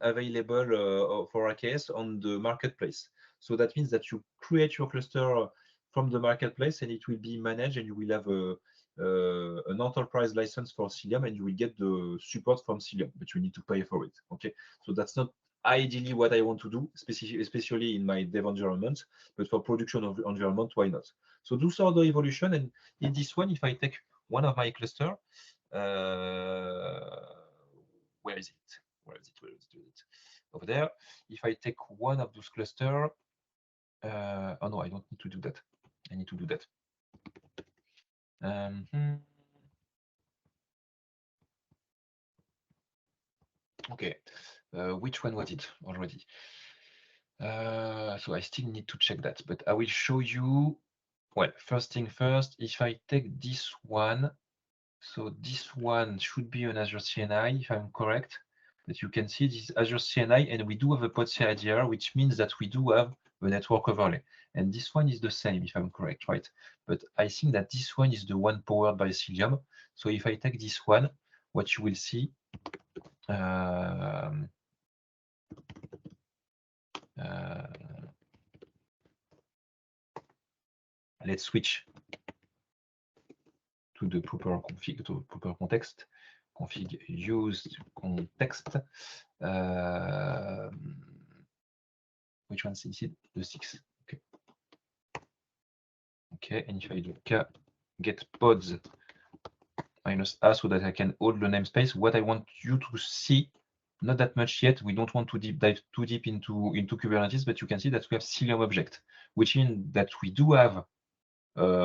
available for AKS on the marketplace. So that means that you create your cluster from the marketplace and it will be managed, and you will have an enterprise license for Cilium, and you will get the support from Cilium, but you need to pay for it. Okay, so that's not ideally what I want to do, especially in my dev environment, but for production of environment, why not? So those are the evolution. And in this one, if I take one of my cluster, where is it? Where is it? Over there. If I take one of those cluster, oh no, I don't need to do that. I need to do that. Okay, which one was it already? So I still need to check that, but I will show you. Well, first thing first, if I take this one, so this one should be an Azure CNI, if I'm correct. But you can see this Azure CNI, and we do have a pod CIDR, which means that we do have a network overlay. And this one is the same, if I'm correct, right? But I think that this one is the one powered by Cilium. So if I take this one, what you will see, let's switch to the proper config, to proper context. Config use context. Which one is it? The 6. Okay. Okay, and if I do get pods -a so that I can hold the namespace, what I want you to see, not that much yet, we don't want to dive too deep into Kubernetes, but you can see that we have Cilium object, which means that we do have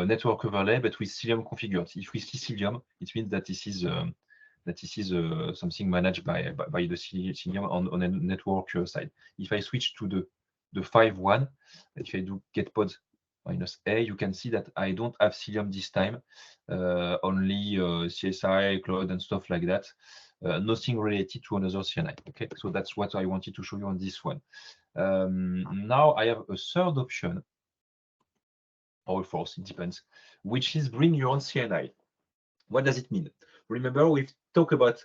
network overlay, but with Cilium configured. If we see Cilium, it means that this is something managed by the Cilium on a network side. If I switch to the 5.1, if I do get pods -A, you can see that I don't have Cilium this time, only CSI, Cloud, and stuff like that. Nothing related to another CNI. Okay, so that's what I wanted to show you on this one. Now I have a third option, or fourth, it depends, which is bring your own CNI. What does it mean? Remember, we've talked about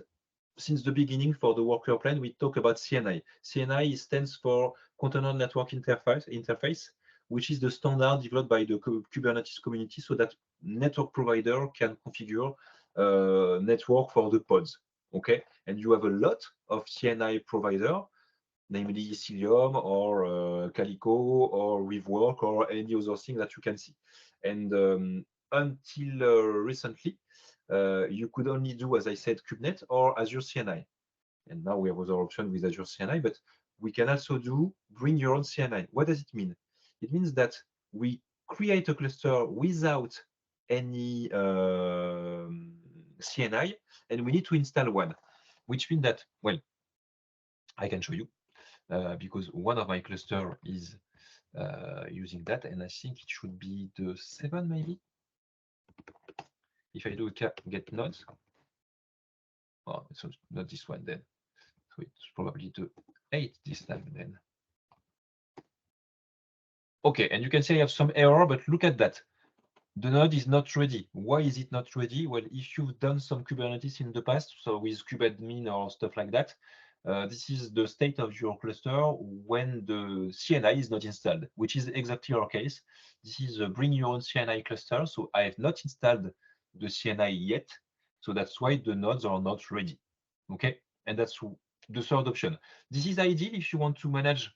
since the beginning for the worker plane, we talk about CNI. CNI stands for Container Network Interface, which is the standard developed by the Kubernetes community so that network provider can configure network for the pods. Okay, and you have a lot of CNI provider, namely Cilium or Calico or Weavework or any other thing that you can see. And until recently, you could only do, as I said, KubeNet or Azure CNI. And now we have other options with Azure CNI, but we can also do bring your own CNI. What does it mean? It means that we create a cluster without any CNI, and we need to install one, which means that, well, I can show you because one of my cluster is using that, and I think it should be the 7 maybe. If I do get nodes, oh, it's not this one then. So it's probably the 8 this time then. Okay, and you can say I have some error, but look at that. The node is not ready. Why is it not ready? Well, if you've done some Kubernetes in the past, so with kubadmin or stuff like that, this is the state of your cluster when the CNI is not installed, which is exactly our case. This is a bring your own CNI cluster. So I have not installed the CNI yet. So that's why the nodes are not ready. Okay, and that's the third option. This is ideal if you want to manage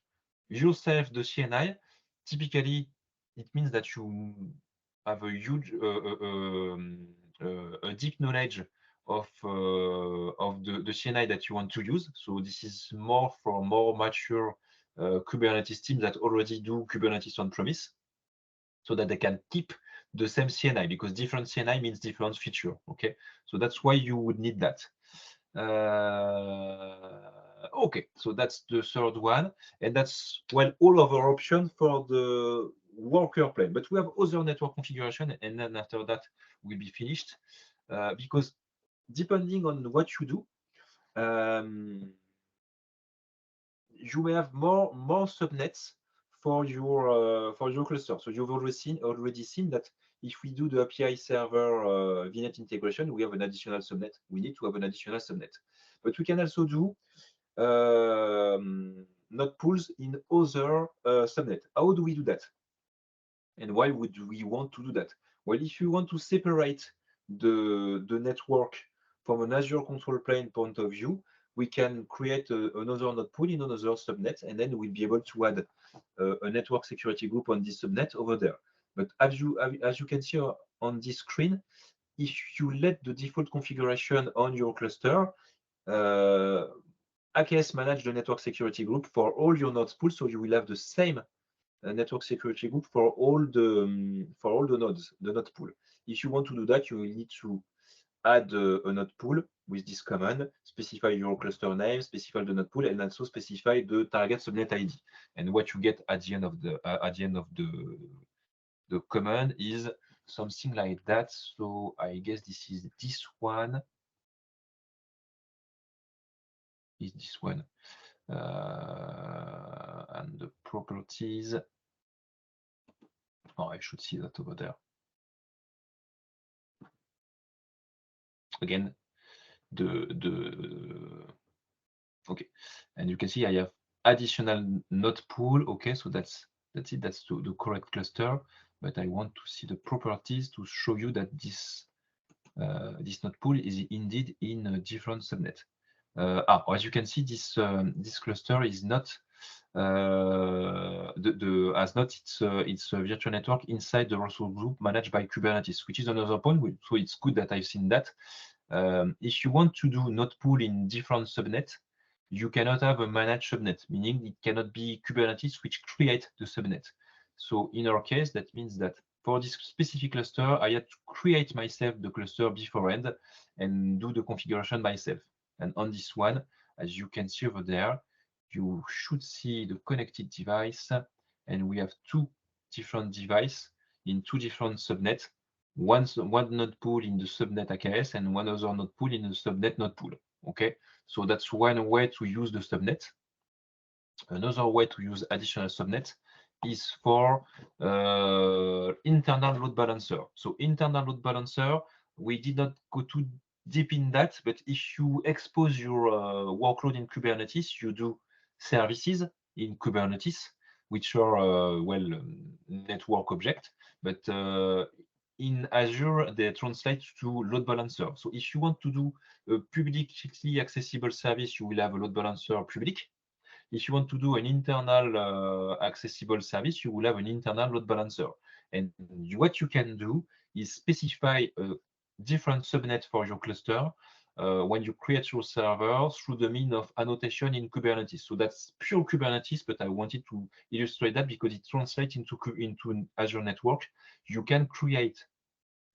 yourself the CNI. Typically, it means that you have a huge, a deep knowledge of the CNI that you want to use. So this is more for more mature Kubernetes teams that already do Kubernetes on-premise, so that they can keep the same CNI, because different CNI means different feature. Okay, so that's why you would need that. Okay, so that's the third one, and that's, well, all of our options for the worker plane. But we have other network configuration, and then after that we'll be finished, because depending on what you do, you may have more subnets for your cluster. So you've already seen that if we do the API server VNet integration, we have an additional subnet. We need to have an additional subnet, but we can also do node pools in other subnet. How do we do that? And why would we want to do that? Well, if you want to separate the network from an Azure control plane point of view, we can create another node pool in another subnet, and then we'll be able to add a network security group on this subnet over there. But as you can see on this screen, if you let the default configuration on your cluster, AKS manage the network security group for all your nodes pool, so you will have the same network security group for all the nodes, the node pool. If you want to do that, you will need to add a node pool with this command, specify your cluster name, specify the node pool, and also specify the target subnet ID. And what you get at the end of the command is something like that. So I guess this is this one. Is this one? And the properties. Oh, I should see that over there. Again, okay, and you can see I have additional node pool. Okay, so that's it. That's the correct cluster. But I want to see the properties to show you that this node pool is indeed in a different subnet. As you can see, this cluster is not it's a virtual network inside the resource group managed by Kubernetes, which is another point. So it's good that I've seen that. If you want to do node pool in different subnet, you cannot have a managed subnet, meaning it cannot be Kubernetes which create the subnet. So in our case, that means that for this specific cluster, I had to create myself the cluster beforehand and do the configuration myself. And on this one, as you can see over there, you should see the connected device, and we have two different device in 2 different subnets, one node pool in the subnet AKS and one other node pool in the subnet node pool. Okay, so that's one way to use the subnet. Another way to use additional subnet is for internal load balancer. So internal load balancer, we did not go too deep in that, but if you expose your workload in Kubernetes, you do services in Kubernetes, which are network object, but in Azure, they translate to load balancer. So if you want to do a publicly accessible service, you will have a load balancer public. If you want to do an internal accessible service, you will have an internal load balancer. And what you can do is specify a different subnet for your cluster when you create your server through the mean of annotation in Kubernetes. So that's pure Kubernetes, but I wanted to illustrate that because it translates into Azure network. You can create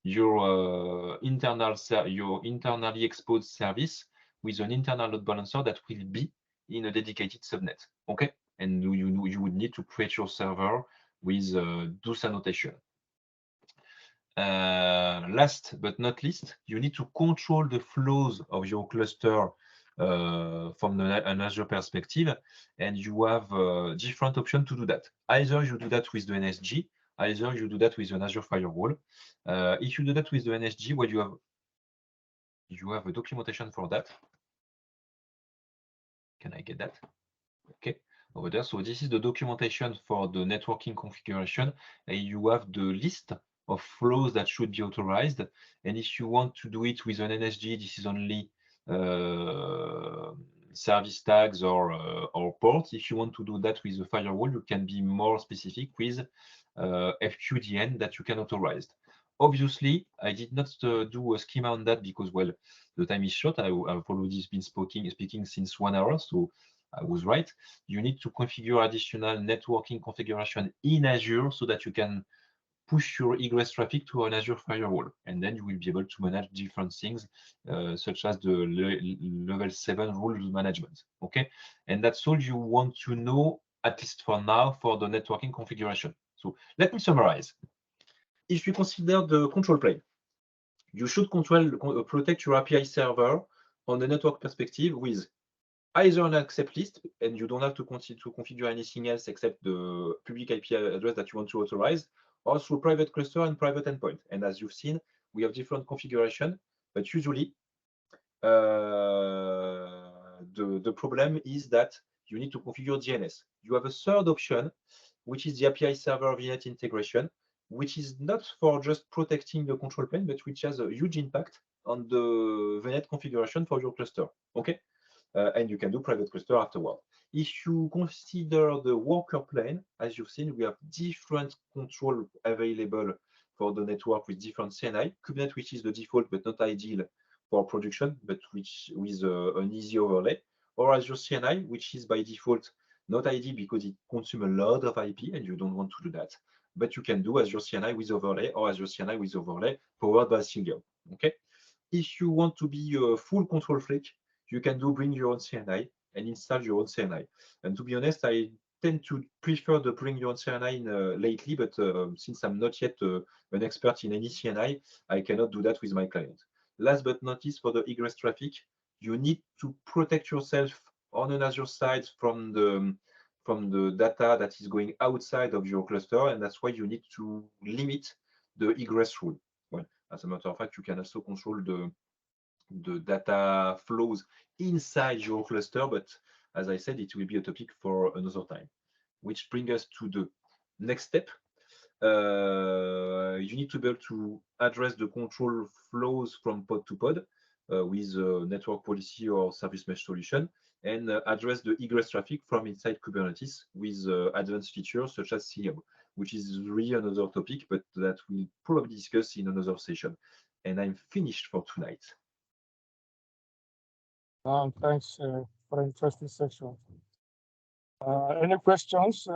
your internally exposed service with an internal load balancer that will be in a dedicated subnet. Okay, and you would need to create your server with those annotation. Last but not least, you need to control the flows of your cluster from an Azure perspective, and you have different options to do that. Either you do that with the NSG, either you do that with an Azure firewall. If you do that with the NSG, what you have a documentation for that. Can I get that? Okay, over there. So this is the documentation for the networking configuration, and you have the list of flows that should be authorized. And if you want to do it with an NSG, this is only service tags or ports. If you want to do that with a firewall, you can be more specific with FQDN that you can authorize. Obviously, I did not do a schema on that because, well, the time is short. I've already been speaking since 1 hour, so I was right. You need to configure additional networking configuration in Azure so that you can push your egress traffic to an Azure firewall, and then you will be able to manage different things such as the level 7 rules management. Okay, and that's all you want to know, at least for now, for the networking configuration. So let me summarize. If you consider the control plane, you should protect your API server on the network perspective with either an accept list, and you don't have to configure anything else except the public IP address that you want to authorize, or through private cluster and private endpoint. And as you've seen, we have different configuration, but usually the problem is that you need to configure DNS. You have a third option, which is the API server VNet integration, which is not for just protecting the control plane, but which has a huge impact on the VNet configuration for your cluster. Okay. And you can do private cluster afterward. If you consider the worker plane, as you've seen, we have different control available for the network with different CNI. Kubernetes, which is the default, but not ideal for production, but which with an easy overlay, or Azure CNI, which is by default not ideal because it consumes a lot of IP and you don't want to do that. But you can do Azure CNI with overlay or Azure CNI with overlay powered by Single. Okay. If you want to be a full control freak, you can bring your own CNI and install your own CNI. And to be honest, I tend to prefer the bring your own CNI lately, but since I'm not yet an expert in any CNI, I cannot do that with my client. Last but not least, for the egress traffic, you need to protect yourself on an Azure side from the data that is going outside of your cluster, and that's why you need to limit the egress rule. Well, as a matter of fact, you can also control the data flows inside your cluster, but as I said, it will be a topic for another time. Which brings us to the next step. You need to be able to address the control flows from pod to pod with a network policy or service mesh solution, and address the egress traffic from inside Kubernetes with advanced features such as CIOM, which is really another topic, but that we'll probably discuss in another session. And I'm finished for tonight. Thanks for an interesting session. Any questions? I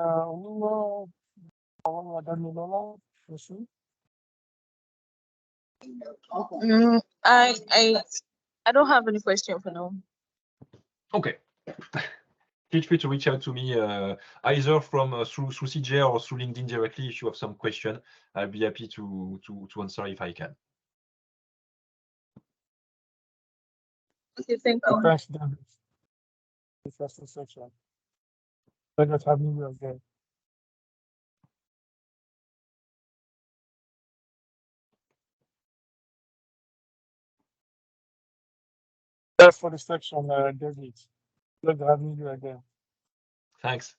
don't have any question for now. Okay. feel free to reach out to me either from through CJ or through LinkedIn directly if you have some question. I'll be happy to answer if I can. Okay, thank you. Thanks, David. Interesting section. Pleasure having you again. That's for the section, David. Pleasure having you again. Thanks.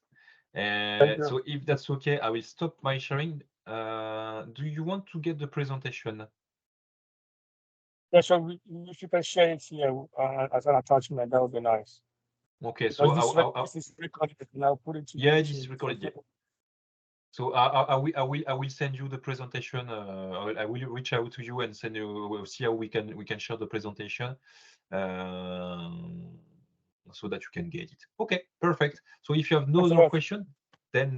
you. So if that's okay, I will stop my sharing. Do you want to get the presentation? Yeah, so if you can share it here as an attachment, that would be nice. Okay, so this is recorded, and I'll put it to yeah, you. this is recorded. Yeah. So I will send you the presentation. I will reach out to you and send you. We'll see how we can share the presentation, so that you can get it. Okay, perfect. So if you have no other question, then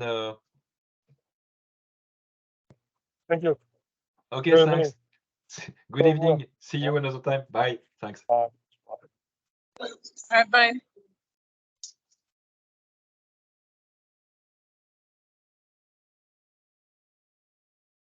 thank you. okay, thanks. Good evening. See you another time. Bye. Thanks. Bye bye.